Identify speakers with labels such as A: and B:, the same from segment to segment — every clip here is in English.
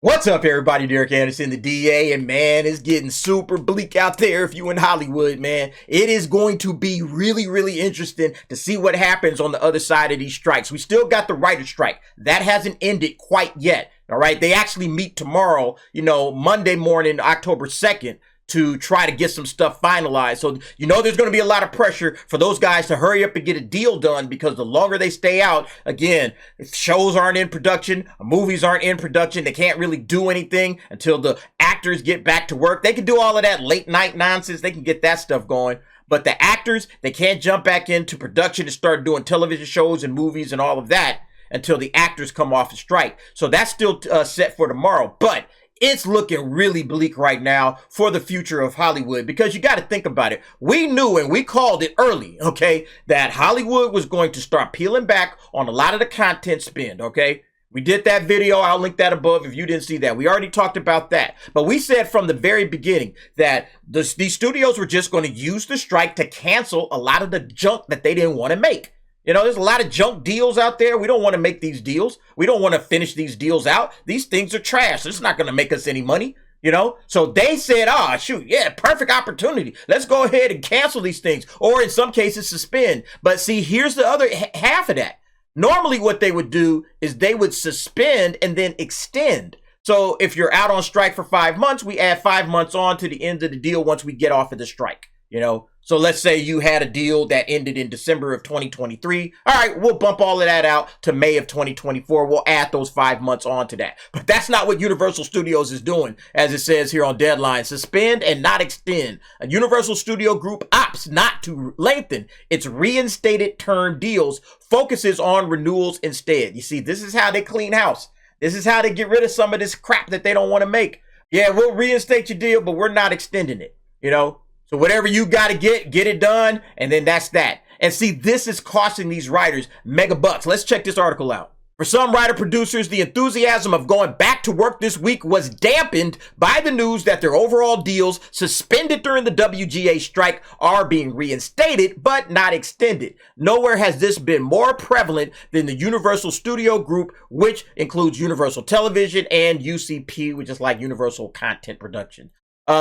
A: What's up, everybody? Derek Anderson, the DA, and man, it's getting super bleak out there if you in Hollywood, man. It is going to be really interesting to see what happens on the other side of these strikes. We still got the writer's strike. That hasn't ended quite yet, all right? They actually meet tomorrow, Monday morning, October 2nd, to try to get some stuff finalized. So, there's going to be a lot of pressure for those guys to hurry up and get a deal done, because the longer they stay out, again, if shows aren't in production, movies aren't in production, they can't really do anything until the actors get back to work. They can do all of that late night nonsense. They can get that stuff going. But the actors, they can't jump back into production and start doing television shows and movies and all of that until the actors come off the strike. So that's still set for tomorrow. But it's looking really bleak right now for the future of Hollywood, because you got to think about it. We knew and we called it early, okay, that Hollywood was going to start peeling back on a lot of the content spend, okay? We did that video. I'll link that above if you didn't see that. We already talked about that. But we said from the very beginning that these studios were just going to use the strike to cancel a lot of the junk that they didn't want to make. There's a lot of junk deals out there. We don't want to make these deals. We don't want to finish these deals out. These things are trash. It's not going to make us any money, So they said, perfect opportunity. Let's go ahead and cancel these things, or in some cases suspend. But see, here's the other half of that. Normally what they would do is they would suspend and then extend. So if you're out on strike for 5 months, we add 5 months on to the end of the deal once we get off of the strike, So let's say you had a deal that ended in December of 2023. All right, we'll bump all of that out to May of 2024. We'll add those 5 months on to that. But that's not what Universal Studios is doing, as it says here on Deadline. Suspend and not extend. A Universal Studio Group opts not to lengthen its reinstated term deals, focuses on renewals instead. You see, this is how they clean house. This is how they get rid of some of this crap that they don't want to make. Yeah, we'll reinstate your deal, but we're not extending it, So whatever you got to get it done, and then that's that. And see, this is costing these writers mega bucks. Let's check this article out. For some writer-producers, the enthusiasm of going back to work this week was dampened by the news that their overall deals suspended during the WGA strike are being reinstated, but not extended. Nowhere has this been more prevalent than the Universal Studio Group, which includes Universal Television and UCP, which is like Universal Content Production.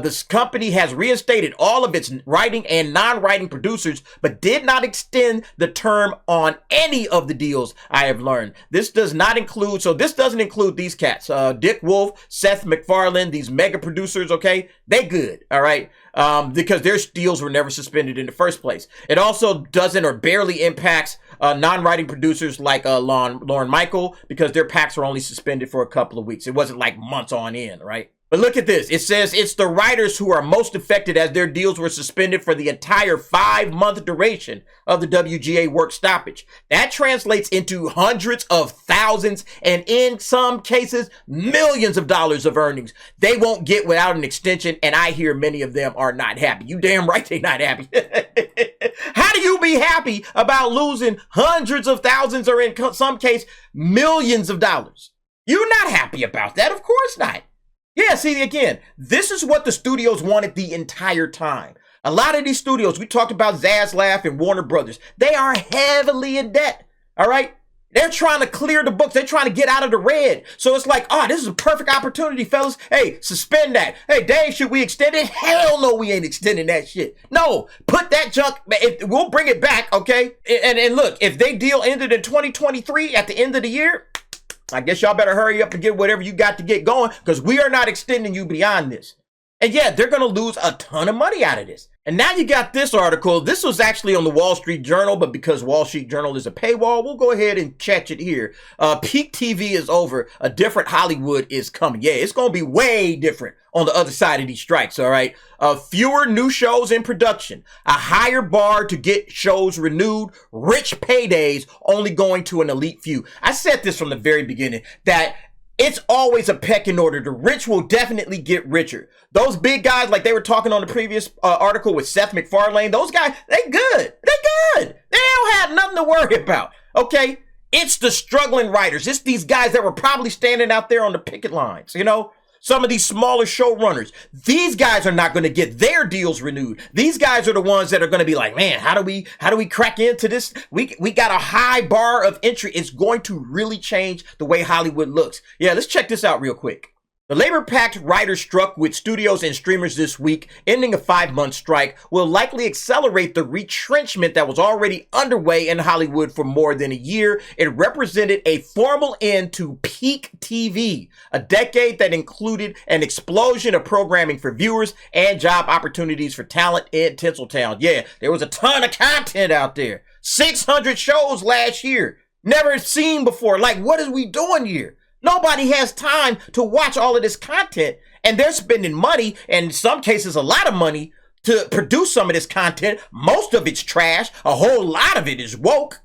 A: This company has reinstated all of its writing and non-writing producers, but did not extend the term on any of the deals, I have learned. This doesn't include these cats. Dick Wolf, Seth MacFarlane, these mega producers, okay? They good, all right? Because their deals were never suspended in the first place. It also doesn't or barely impacts non-writing producers like Lorne Michael, because their packs were only suspended for a couple of weeks. It wasn't like months on end, right? But look at this. It says it's the writers who are most affected, as their deals were suspended for the entire 5-month duration of the WGA work stoppage. That translates into hundreds of thousands, and in some cases, millions of dollars of earnings they won't get without an extension, and I hear many of them are not happy. You damn right they're not happy. How do you be happy about losing hundreds of thousands, or in some case, millions of dollars? You're not happy about that. Of course not. Yeah, see, again, this is what the studios wanted the entire time. A lot of these studios, we talked about Zaslav and Warner Brothers, they are heavily in debt, all right? They're trying to clear the books. They're trying to get out of the red. So it's like, this is a perfect opportunity, fellas. Hey, suspend that. Hey, Dave, should we extend it? Hell no, we ain't extending that shit. No, put that junk, we'll bring it back, okay? And look, if they deal ended in 2023 at the end of the year, I guess y'all better hurry up and get whatever you got to get going, because we are not extending you beyond this. And yeah, they're going to lose a ton of money out of this. And now you got this article. This was actually on the Wall Street Journal, but because Wall Street Journal is a paywall, we'll go ahead and catch it here. Peak TV is over. A different Hollywood is coming. Yeah, it's going to be way different on the other side of these strikes, all right? Fewer new shows in production, a higher bar to get shows renewed, rich paydays only going to an elite few. I said this from the very beginning, that it's always a pecking order. The rich will definitely get richer. Those big guys, like they were talking on the previous article with Seth MacFarlane, those guys, they good. They good. They don't have nothing to worry about, okay? It's the struggling writers. It's these guys that were probably standing out there on the picket lines, Some of these smaller showrunners, these guys are not going to get their deals renewed. These guys are the ones that are going to be like, man, how do we crack into this? We got a high bar of entry. It's going to really change the way Hollywood looks. Yeah, let's check this out real quick. The labor-packed writers struck with studios and streamers this week, ending a 5-month strike, will likely accelerate the retrenchment that was already underway in Hollywood for more than a year. It represented a formal end to peak TV, a decade that included an explosion of programming for viewers and job opportunities for talent in Tinseltown. Yeah, there was a ton of content out there. 600 shows last year. Never seen before. Like, what are we doing here? Nobody has time to watch all of this content, and they're spending money, and in some cases a lot of money, to produce some of this content. Most of it's trash. A whole lot of it is woke.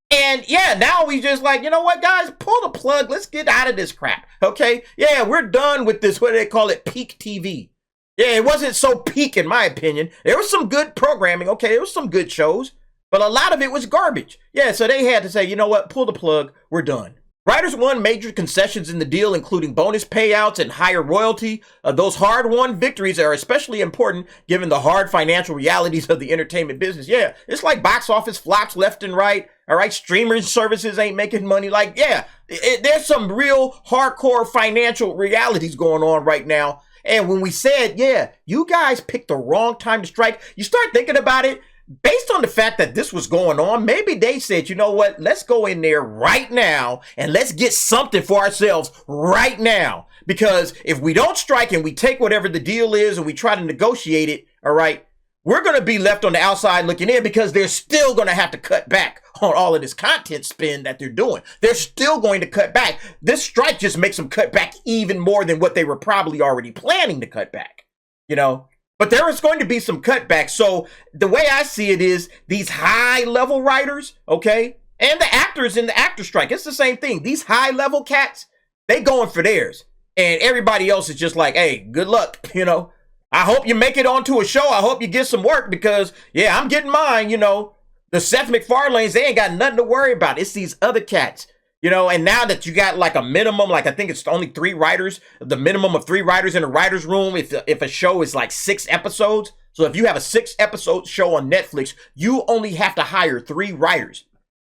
A: And yeah, now we just like, you know what, guys, pull the plug. Let's get out of this crap, okay? Yeah, we're done with this, what do they call it, peak TV. Yeah, it wasn't so peak in my opinion. There was some good programming, okay? There was some good shows, but a lot of it was garbage. Yeah, so they had to say, you know what, pull the plug. We're done. Writers won major concessions in the deal, including bonus payouts and higher royalty. Those hard-won victories are especially important given the hard financial realities of the entertainment business. Yeah, it's like box office flops left and right. All right, streaming services ain't making money. Like, yeah, there's some real hardcore financial realities going on right now. And when we said, yeah, you guys picked the wrong time to strike, you start thinking about it. Based on the fact that this was going on, maybe they said, you know what, let's go in there right now and let's get something for ourselves right now. Because if we don't strike and we take whatever the deal is and we try to negotiate it, all right, we're going to be left on the outside looking in because they're still going to have to cut back on all of this content spend that they're doing. They're still going to cut back. This strike just makes them cut back even more than what they were probably already planning to cut back, you know? But there is going to be some cutbacks. So the way I see it is these high-level writers, okay, and the actors in the actor strike, it's the same thing. These high-level cats, they going for theirs. And everybody else is just like, hey, good luck, you know. I hope you make it onto a show. I hope you get some work because, yeah, I'm getting mine, you know. The Seth MacFarlanes, they ain't got nothing to worry about. It's these other cats. You know, and now that you got like a minimum, like I think it's only 3 writers, the minimum of 3 writers in a writer's room if a show is like 6 episodes. So if you have a 6-episode show on Netflix, you only have to hire 3 writers.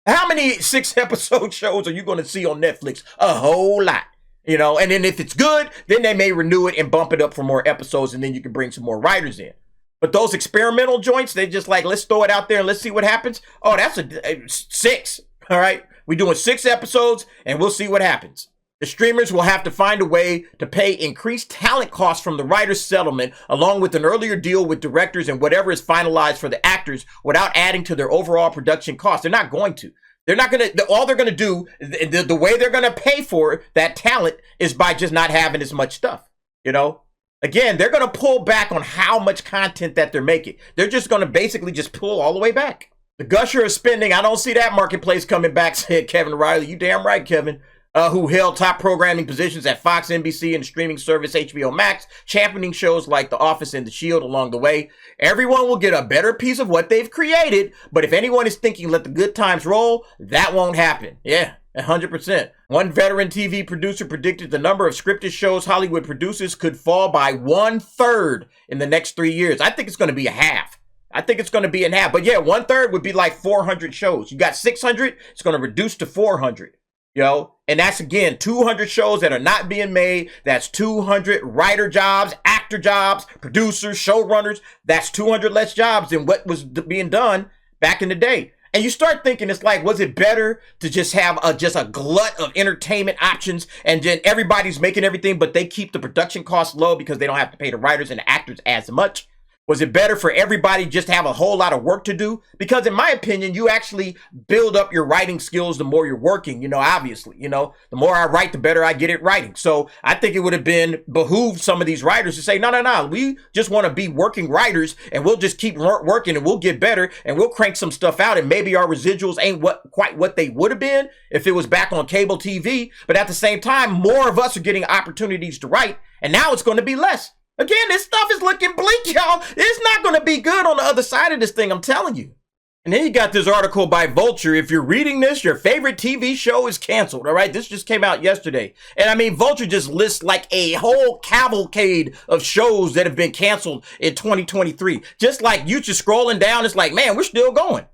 A: How many 6-episode shows are you going to see on Netflix? A whole lot. You know, and then if it's good, then they may renew it and bump it up for more episodes, and then you can bring some more writers in. But those experimental joints, they just like, let's throw it out there and let's see what happens. Oh, that's a 6. All right. We're doing 6 episodes and we'll see what happens. The streamers will have to find a way to pay increased talent costs from the writer's settlement, along with an earlier deal with directors and whatever is finalized for the actors without adding to their overall production costs. They're not going to. They're not going to, all they're going to do, the way they're going to pay for that talent is by just not having as much stuff, you know? Again, they're going to pull back on how much content that they're making. They're just going to basically just pull all the way back. The gusher of spending, I don't see that marketplace coming back, said Kevin Riley. You damn right, Kevin. Who held top programming positions at Fox, NBC, and streaming service HBO Max, championing shows like The Office and The Shield along the way. Everyone will get a better piece of what they've created, but if anyone is thinking let the good times roll, that won't happen. Yeah, 100%. One veteran TV producer predicted the number of scripted shows Hollywood produces could fall by 1/3 in the next 3 years. I think it's going to be a half. I think it's going to be in half. But yeah, 1/3 would be like 400 shows. You got 600, it's going to reduce to 400. You know, and that's again 200 shows that are not being made. That's 200 writer jobs, actor jobs, producers, showrunners. That's 200 less jobs than what was being done back in the day. And you start thinking, it's like, was it better to just have a glut of entertainment options and then everybody's making everything, but they keep the production costs low because they don't have to pay the writers and the actors as much? Was it better for everybody just to have a whole lot of work to do? Because in my opinion, you actually build up your writing skills the more you're working, you know, obviously, you know, the more I write, the better I get at writing. So I think it would have been behooved some of these writers to say, no, we just want to be working writers and we'll just keep working and we'll get better and we'll crank some stuff out. And maybe our residuals ain't quite what they would have been if it was back on cable TV. But at the same time, more of us are getting opportunities to write and now it's going to be less. Again, this stuff is looking bleak, y'all. It's not going to be good on the other side of this thing, I'm telling you. And then you got this article by Vulture. If you're reading this, your favorite TV show is canceled, all right? This just came out yesterday. And I mean, Vulture just lists like a whole cavalcade of shows that have been canceled in 2023. Just like you just scrolling down, it's like, man, we're still going.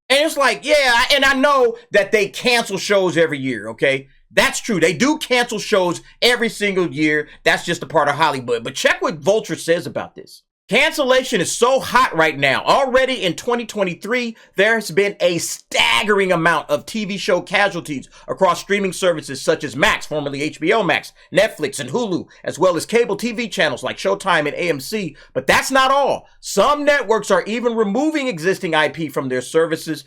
A: And it's like, yeah, and I know that they cancel shows every year, okay? That's true. They do cancel shows every single year. That's just a part of Hollywood. But check what Vulture says about this. Cancellation is so hot right now. Already in 2023, there's been a staggering amount of TV show casualties across streaming services such as Max, formerly HBO Max, Netflix, and Hulu, as well as cable TV channels like Showtime and AMC. But that's not all. Some networks are even removing existing IP from their services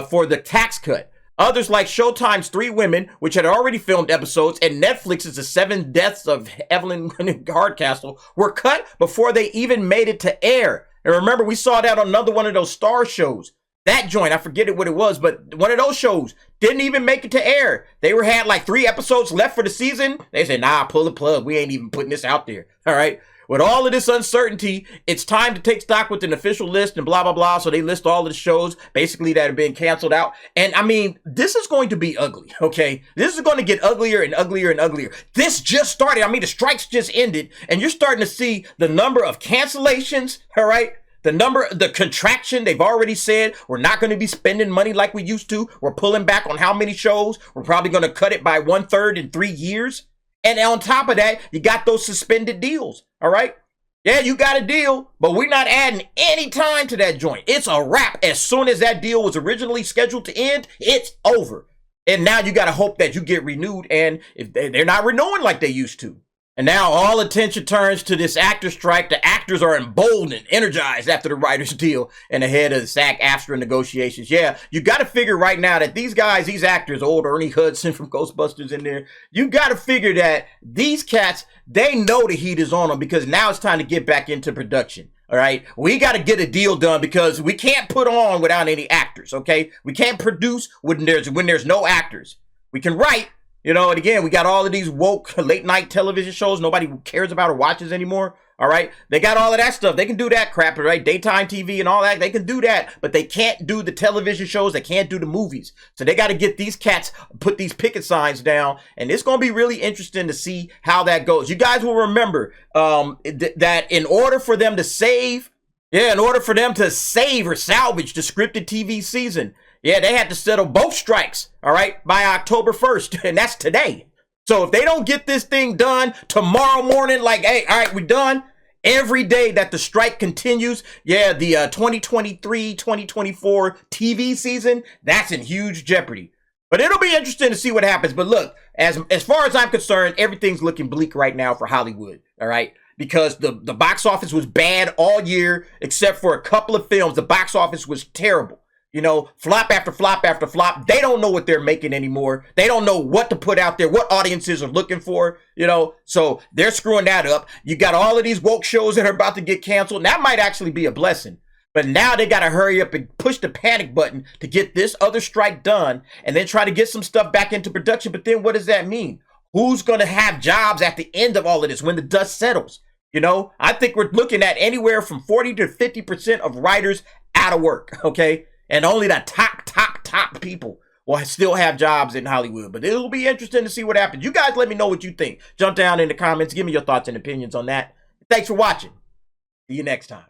A: for the tax cut. Others, like Showtime's Three Women, which had already filmed episodes, and Netflix's The Seven Deaths of Evelyn Hardcastle, were cut before they even made it to air. And remember, we saw that on another one of those Star shows. That joint, I forget what it was, but one of those shows didn't even make it to air. They had like 3 episodes left for the season. They said, nah, pull the plug. We ain't even putting this out there. All right. With all of this uncertainty, it's time to take stock with an official list and blah, blah, blah. So they list all of the shows basically that have been canceled out. And I mean, this is going to be ugly, okay? This is going to get uglier and uglier and uglier. This just started. I mean, the strikes just ended and you're starting to see the number of cancellations, all right? The contraction, they've already said we're not going to be spending money like we used to. We're pulling back on how many shows. We're probably going to cut it by 1/3 in 3 years. And on top of that, you got those suspended deals, all right? Yeah, you got a deal, but we're not adding any time to that joint. It's a wrap. As soon as that deal was originally scheduled to end, it's over. And now you got to hope that you get renewed, and if they're not renewing like they used to. And now all attention turns to this actor strike. The actors are emboldened, energized after the writers' deal and ahead of the SAG-AFTRA negotiations. Yeah, you got to figure right now that these guys, these actors, old Ernie Hudson from Ghostbusters in there, you got to figure that these cats, they know the heat is on them because now it's time to get back into production. All right, we got to get a deal done because we can't put on without any actors. Okay, we can't produce when there's no actors. We can write. You know, and again, we got all of these woke late night television shows nobody cares about or watches anymore. All right. They got all of that stuff. They can do that crap, right? Daytime TV and all that. They can do that, but they can't do the television shows. They can't do the movies. So they got to get these cats, put these picket signs down. And it's going to be really interesting to see how that goes. You guys will remember that in order for them to save or salvage the scripted TV season, yeah, they had to settle both strikes, all right, by October 1st, and that's today. So if they don't get this thing done tomorrow morning, like, hey, all right, we're done, every day that the strike continues, yeah, the 2023-2024 TV season, that's in huge jeopardy. But it'll be interesting to see what happens. But look, as far as I'm concerned, everything's looking bleak right now for Hollywood, all right? Because the box office was bad all year, except for a couple of films. The box office was terrible. You know, flop after flop after flop. They don't know what they're making anymore. They don't know what to put out there, what audiences are looking for, you know. So they're screwing that up. You got all of these woke shows that are about to get canceled. That might actually be a blessing. But now they got to hurry up and push the panic button to get this other strike done and then try to get some stuff back into production. But then what does that mean? Who's going to have jobs at the end of all of this when the dust settles? You know, I think we're looking at anywhere from 40 to 50% of writers out of work, okay? And only the top people will still have jobs in Hollywood. But it'll be interesting to see what happens. You guys let me know what you think. Jump down in the comments. Give me your thoughts and opinions on that. Thanks for watching. See you next time.